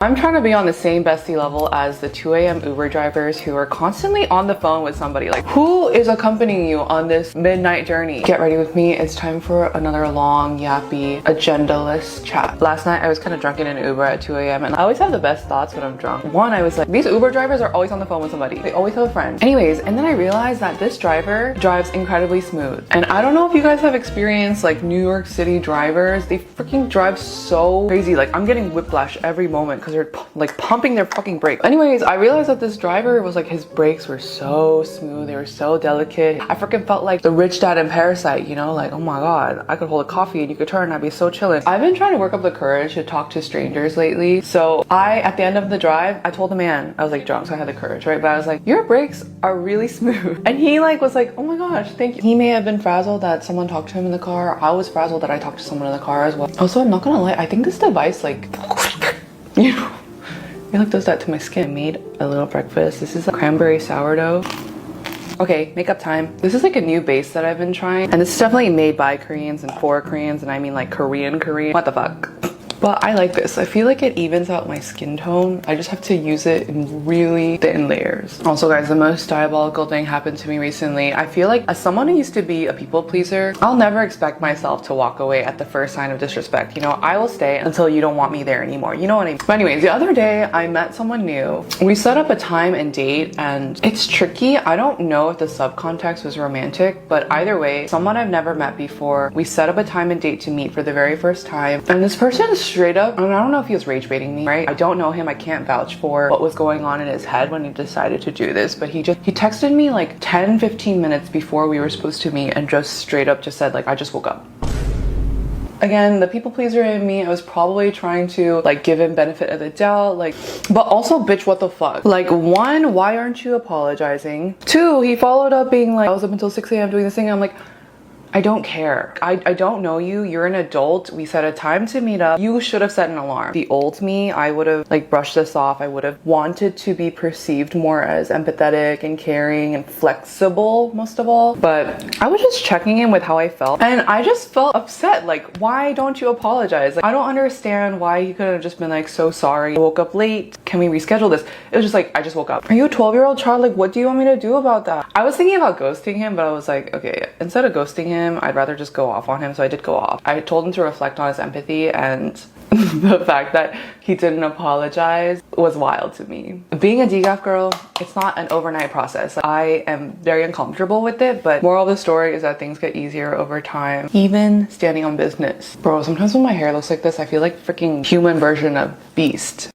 I'm trying to be on the same bestie level as the 2 a.m. Uber drivers who are constantly on the phone with somebody. Like, who is accompanying you on this midnight journey? Get ready with me. It's time for another long, yappy, agendaless chat. Last night, I was kind of drunk in an Uber at 2 a.m. and I always have the best thoughts when I'm drunk. One, I was like, these Uber drivers are always on the phone with somebody. They always have a friend. Anyways, and then I realized that this driver drives incredibly smooth. And I don't know if you guys have experienced like New York City drivers. They freaking drive so crazy. Like, I'm getting whiplash every moment because they're like pumping their fucking brakes. Anyways, I realized that this driver was like, his brakes were so smooth, they were so delicate. I freaking felt like the rich dad in Parasite, you know, like, oh my god, I could hold a coffee and you could turn and I'd be so chilling. I've been trying to work up the courage to talk to strangers lately. So at the end of the drive, I told the man, I was like drunk, so I had the courage, right? But I was like, your brakes are really smooth. And he like was like, oh my gosh, thank you. He may have been frazzled that someone talked to him in the car. I was frazzled that I talked to someone in the car as well. Also, I'm not gonna lie, I think this device like, you know, it like does that to my skin. I made a little breakfast. This is a cranberry sourdough. Okay, makeup time. This is like a new base that I've been trying. And this is definitely made by Koreans and for Koreans. And I mean like Korean. What the fuck? But I like this. I feel like it evens out my skin tone. I just have to use it in really thin layers. Also guys, the most diabolical thing happened to me recently. I feel like as someone who used to be a people pleaser, I'll never expect myself to walk away at the first sign of disrespect. You know, I will stay until you don't want me there anymore. You know what I mean? But anyways, the other day I met someone new. We set up a time and date and it's tricky. I don't know if the subcontext was romantic, but either way, someone I've never met before, we set up a time and date to meet for the very first time. And this person straight up, I don't know if he was rage baiting me, right? I don't know him. I can't vouch for what was going on in his head when he decided to do this, but he texted me like 10-15 minutes before we were supposed to meet and just straight up just said like, I just woke up. Again, the people pleaser in me, I was probably trying to like give him benefit of the doubt, like, but also bitch, what the fuck? Like, one, why aren't you apologizing? Two, he followed up being like, I was up until 6 a.m. doing this thing. I'm like, I don't care. I don't know you. You're an adult. We set a time to meet up. You should have set an alarm. The old me, I would have like brushed this off. I would have wanted to be perceived more as empathetic and caring and flexible most of all. But I was just checking in with how I felt. And I just felt upset. Like, why don't you apologize? Like, I don't understand why he could have just been like, so sorry. I woke up late. Can we reschedule this? It was just like, I just woke up. Are you a 12-year-old child? Like, what do you want me to do about that? I was thinking about ghosting him, but I was like, okay, instead of ghosting him, I'd rather just go off on him. So I did go off. I told him to reflect on his empathy, and the fact that he didn't apologize was wild to me. Being a decaf girl, it's not an overnight process. I am very uncomfortable with it, but moral of the story is that things get easier over time, even standing on business. Bro, sometimes when my hair looks like this, I feel like freaking human version of Beast.